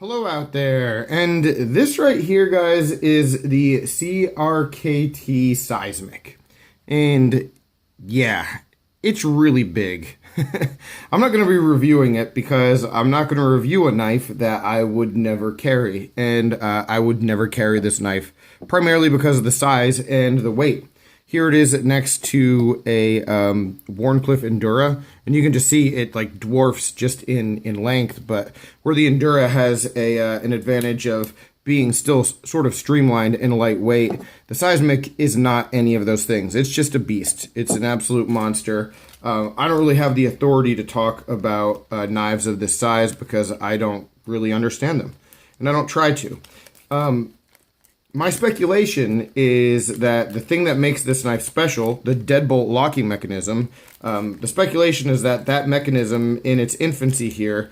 Hello out there, and this right here, guys, is the CRKT Seismic. And yeah, it's really big. I'm not going to be reviewing it because I'm not going to review a knife that I would never carry. And I would never carry this knife, primarily because of the size and the weight. Here it is next to a Wharncliffe Endura, and you can just see it like dwarfs just in length, but where the Endura has an advantage of being still sort of streamlined and lightweight, the Seismic is not any of those things. It's just a beast. It's an absolute monster. I don't really have the authority to talk about knives of this size because I don't really understand them, and I don't try to. My speculation is that the thing that makes this knife special, the deadbolt locking mechanism, the speculation is that that mechanism in its infancy here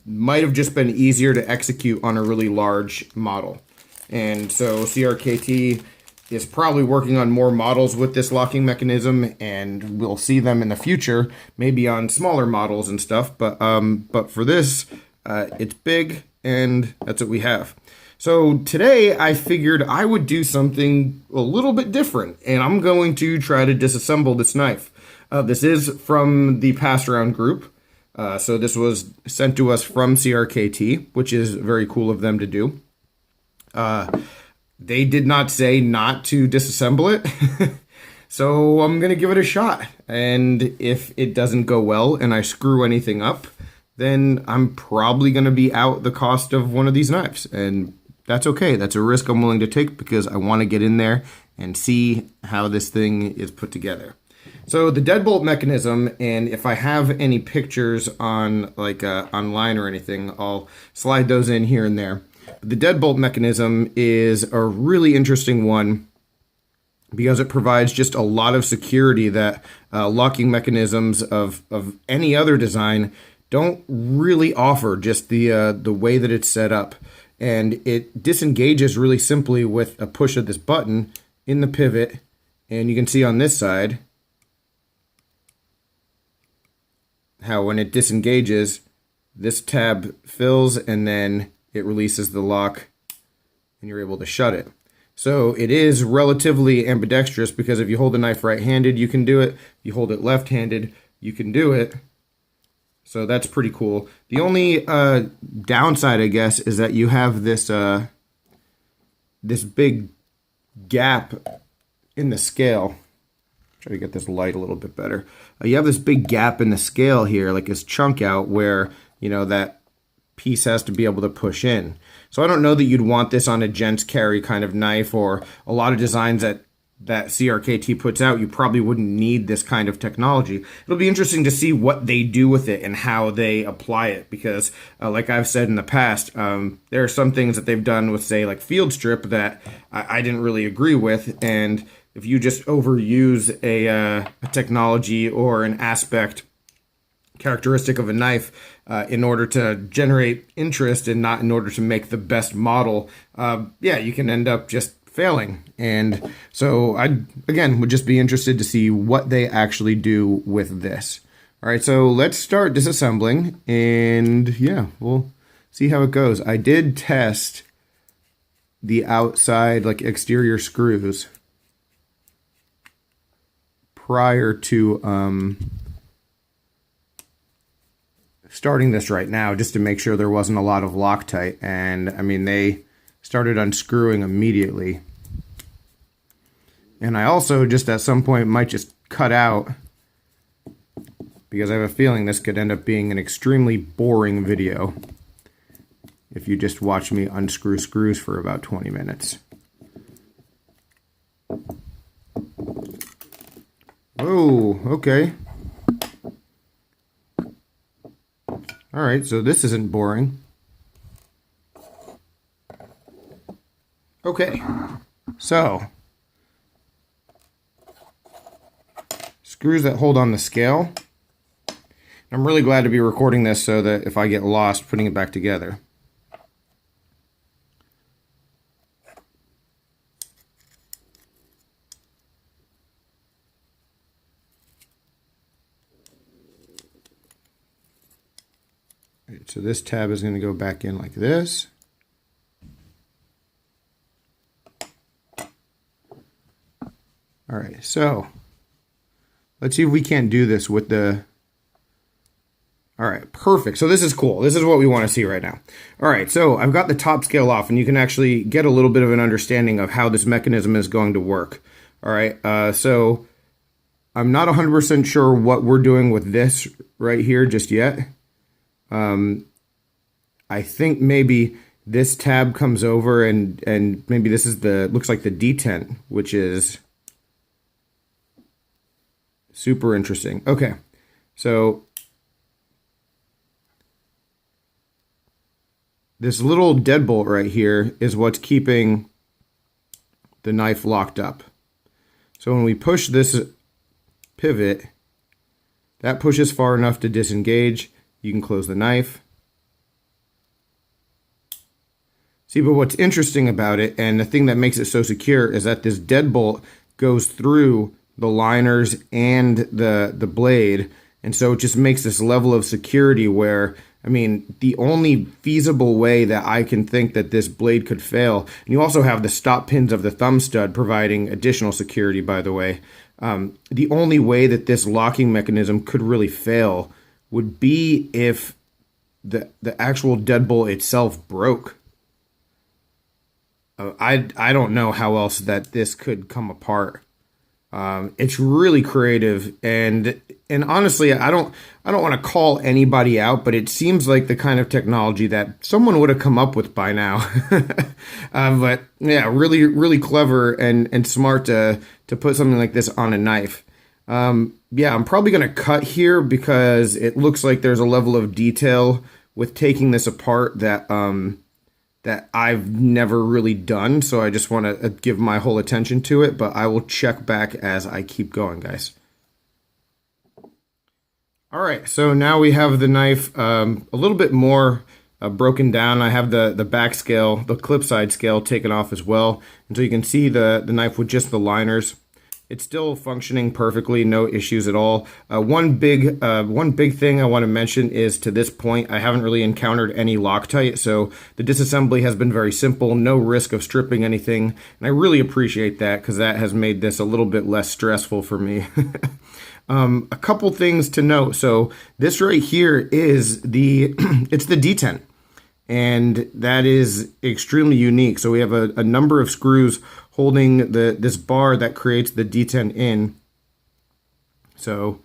might have just been easier to execute on a really large model. And so CRKT is probably working on more models with this locking mechanism, and we'll see them in the future, maybe on smaller models and stuff. But for this, it's big, and that's what we have. So today I figured I would do something a little bit different, and I'm going to try to disassemble this knife. This is from the pass around group. So this was sent to us from CRKT, which is very cool of them to do. They did not say not to disassemble it. So I'm going to give it a shot. And if it doesn't go well and I screw anything up, then I'm probably going to be out the cost of one of these knives. And that's okay. That's a risk I'm willing to take because I want to get in there and see how this thing is put together. So the deadbolt mechanism, and if I have any pictures on online or anything, I'll slide those in here and there. But the deadbolt mechanism is a really interesting one because it provides just a lot of security that locking mechanisms of any other design don't really offer, just the way that it's set up. And it disengages really simply with a push of this button in the pivot. And you can see on this side how when it disengages, this tab fills and then it releases the lock and you're able to shut it. So it is relatively ambidextrous because if you hold the knife right-handed, you can do it. If you hold it left-handed, you can do it. So that's pretty cool. The only downside, I guess, is that you have this this big gap in the scale. Try to get this light a little bit better. You have this big gap in the scale here, like this chunk out where, you know, that piece has to be able to push in. So I don't know that you'd want this on a gents carry kind of knife, or a lot of designs that CRKT puts out, you probably wouldn't need this kind of technology. It'll be interesting to see what they do with it and how they apply it, because like I've said in the past, there are some things that they've done with, say, like field strip that I didn't really agree with, and if you just overuse a technology or an aspect characteristic of a knife in order to generate interest and not in order to make the best model, yeah, you can end up just failing. And so I, again, would just be interested to see what they actually do with this. All right, so let's start disassembling, and yeah, we'll see how it goes. I did test the outside, like exterior screws prior to starting this right now, just to make sure there wasn't a lot of Loctite. And I mean, they started unscrewing immediately. And I also just at some point might just cut out, because I have a feeling this could end up being an extremely boring video if you just watch me unscrew screws for about 20 minutes. Oh, okay. All right, so this isn't boring. Okay, so screws that hold on the scale. I'm really glad to be recording this so that if I get lost putting it back together. right, so this tab is going to go back in like this. All right, so let's see if we can't do this with the... All right, perfect. So this is cool. This is what we want to see right now. All right, so I've got the top scale off, and you can actually get a little bit of an understanding of how this mechanism is going to work. All right, so I'm not 100% sure what we're doing with this right here just yet. I think maybe this tab comes over, and maybe this is the, looks like the detent, which is super interesting. Okay, so this little deadbolt right here is what's keeping the knife locked up. So when we push this pivot, that pushes far enough to disengage. You can close the knife. See, but what's interesting about it, and the thing that makes it so secure, is that this deadbolt goes through the liners and the blade, and so it just makes this level of security where, I mean, the only feasible way that I can think that this blade could fail, and you also have the stop pins of the thumb stud providing additional security, by the way. The only way that this locking mechanism could really fail would be if the actual deadbolt itself broke. I don't know how else that this could come apart. It's really creative, and honestly, I don't want to call anybody out, but it seems like the kind of technology that someone would have come up with by now. But yeah, really clever and smart to put something like this on a knife. Yeah, I'm probably gonna cut here because it looks like there's a level of detail with taking this apart that that I've never really done, so I just want to give my whole attention to it, but I will check back as I keep going, guys. All right, so now we have the knife a little bit more broken down. I have the back scale, the clip side scale taken off as well, and so you can see the knife with just the liners. It's still functioning perfectly, no issues at all. One big thing I want to mention is, to this point, I haven't really encountered any Loctite, so the disassembly has been very simple, no risk of stripping anything, and I really appreciate that because that has made this a little bit less stressful for me. A couple things to note. So this right here is it's the detent, and that is extremely unique. So we have a number of screws holding this bar that creates the detent in. So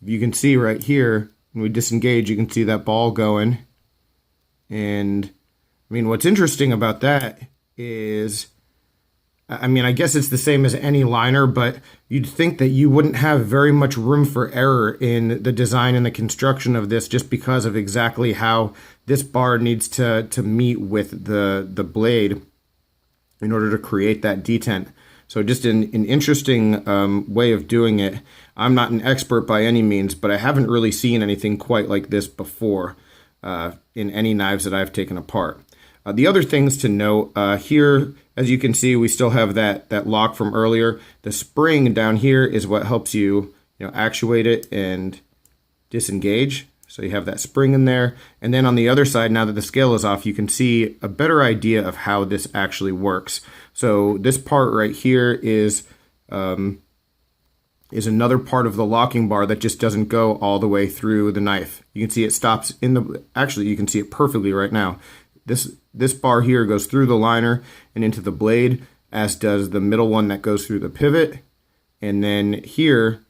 you can see right here, when we disengage, you can see that ball going. And I mean, what's interesting about that is, I mean, I guess it's the same as any liner, but you'd think that you wouldn't have very much room for error in the design and the construction of this, just because of exactly how this bar needs to meet with the blade in order to create that detent. So just an interesting way of doing it. I'm not an expert by any means, but I haven't really seen anything quite like this before in any knives that I've taken apart. The other things to note here, as you can see, we still have that lock from earlier. The spring down here is what helps you actuate it and disengage. So you have that spring in there. And then on the other side, now that the scale is off, you can see a better idea of how this actually works. So this part right here is another part of the locking bar that just doesn't go all the way through the knife. You can see it stops in the, actually you can see it perfectly right now. This bar here goes through the liner and into the blade, as does the middle one that goes through the pivot. And then here,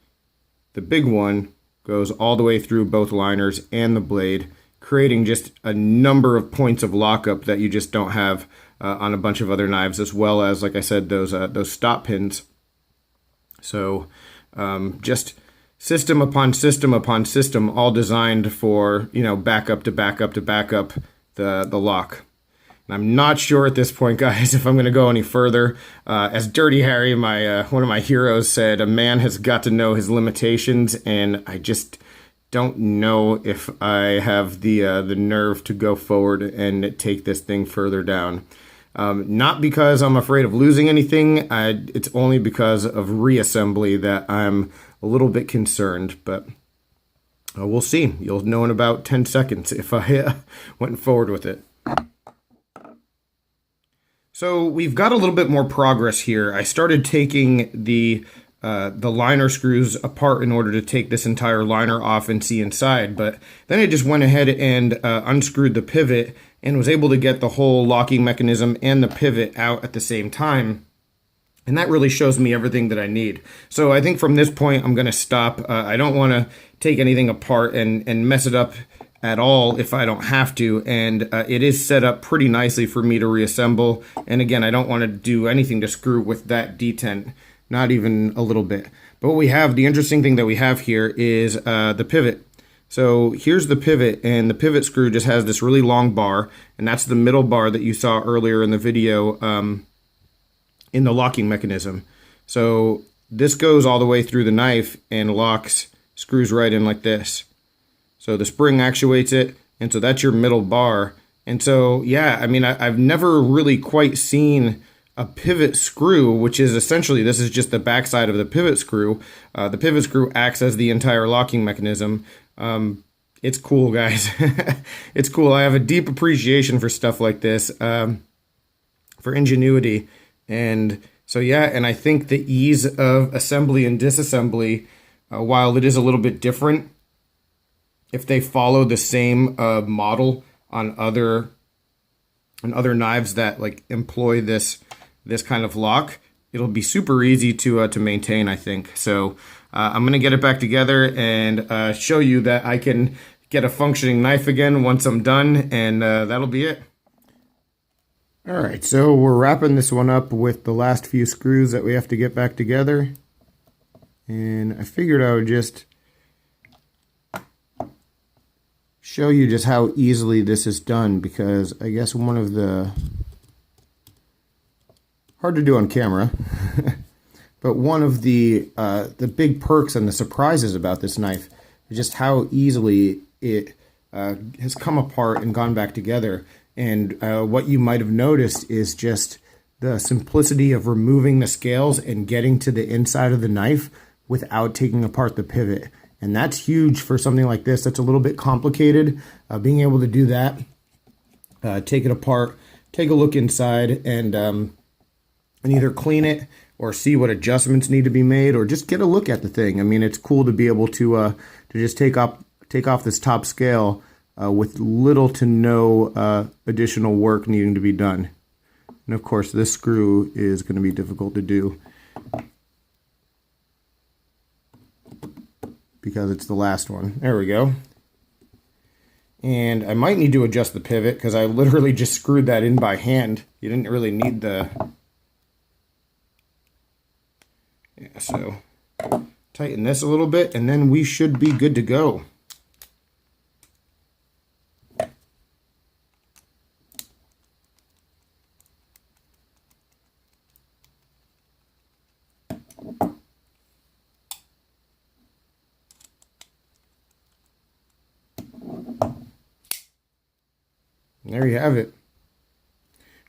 the big one goes all the way through both liners and the blade, creating just a number of points of lockup that you just don't have on a bunch of other knives, as well as, like I said, those stop pins. So just system upon system upon system, all designed for, backup to backup to backup the lock. And I'm not sure at this point, guys, if I'm going to go any further. As Dirty Harry, one of my heroes, said, a man has got to know his limitations, and I just don't know if I have the nerve to go forward and take this thing further down. Not because I'm afraid of losing anything. It's only because of reassembly that I'm a little bit concerned. But We'll see. You'll know in about 10 seconds if I went forward with it. So we've got a little bit more progress here. I started taking the liner screws apart in order to take this entire liner off and see inside, but then I just went ahead and unscrewed the pivot and was able to get the whole locking mechanism and the pivot out at the same time. And that really shows me everything that I need. So I think from this point, I'm going to stop. I don't want to take anything apart and mess it up at all if I don't have to. And it is set up pretty nicely for me to reassemble. And again, I don't want to do anything to screw with that detent, not even a little bit. But what we have, the interesting thing that we have here is the pivot. So here's the pivot, and the pivot screw just has this really long bar, and that's the middle bar that you saw earlier in the video in the locking mechanism. So this goes all the way through the knife and locks, screws right in like this. So the spring actuates it, and so that's your middle bar. And so, yeah, I mean, I've never really quite seen a pivot screw, which is essentially, this is just the backside of the pivot screw. The pivot screw acts as the entire locking mechanism. It's cool, guys. It's cool. I have a deep appreciation for stuff like this, for ingenuity. And so, yeah, and I think the ease of assembly and disassembly, while it is a little bit different, if they follow the same model on other knives that like employ this kind of lock, it'll be super easy to maintain, I think. So I'm going to get it back together and show you that I can get a functioning knife again once I'm done, and that'll be it. All right, so we're wrapping this one up with the last few screws that we have to get back together. And I figured I would just show you just how easily this is done, because I guess one of the, hard to do on camera, but one of the big perks and the surprises about this knife is just how easily it has come apart and gone back together. And what you might have noticed is just the simplicity of removing the scales and getting to the inside of the knife without taking apart the pivot. And that's huge for something like this that's a little bit complicated. Being able to do that, take it apart, take a look inside, and either clean it or see what adjustments need to be made, or just get a look at the thing. I mean, it's cool to be able to just take off this top scale with little to no additional work needing to be done. And of course, this screw is going to be difficult to do because it's the last one. There we go. And I might need to adjust the pivot because I literally just screwed that in by hand. You didn't really need the... Yeah, so tighten this a little bit and then we should be good to go. There you have it.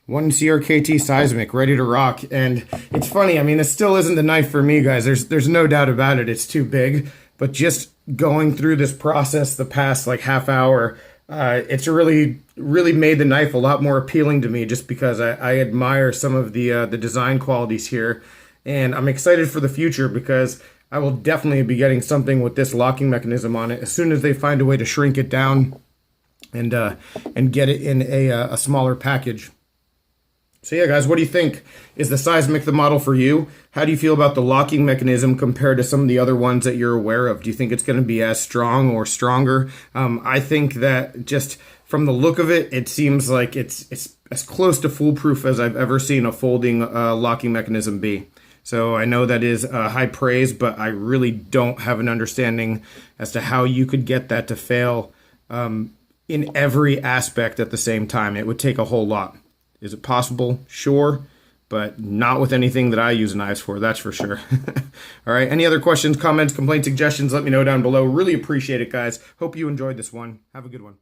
One CRKT Seismic ready to rock. And it's funny, I mean, this still isn't the knife for me, guys. There's no doubt about it. It's too big. But just going through this process the past like half hour, it's really made the knife a lot more appealing to me, just because I admire some of the design qualities here. And I'm excited for the future because I will definitely be getting something with this locking mechanism on it as soon as they find a way to shrink it down and get it in a smaller package. So yeah, guys, what do you think? Is the Seismic the model for you? How do you feel about the locking mechanism compared to some of the other ones that you're aware of? Do you think it's going to be as strong or stronger? I think that just from the look of it, it seems like it's as close to foolproof as I've ever seen a folding locking mechanism be. So I know that is high praise, but I really don't have an understanding as to how you could get that to fail in every aspect at the same time. It would take a whole lot. Is it possible? Sure, but not with anything that I use knives for, that's for sure. All right, any other questions, comments, complaints, suggestions, let me know down below. Really appreciate it, guys. Hope you enjoyed this one. Have a good one.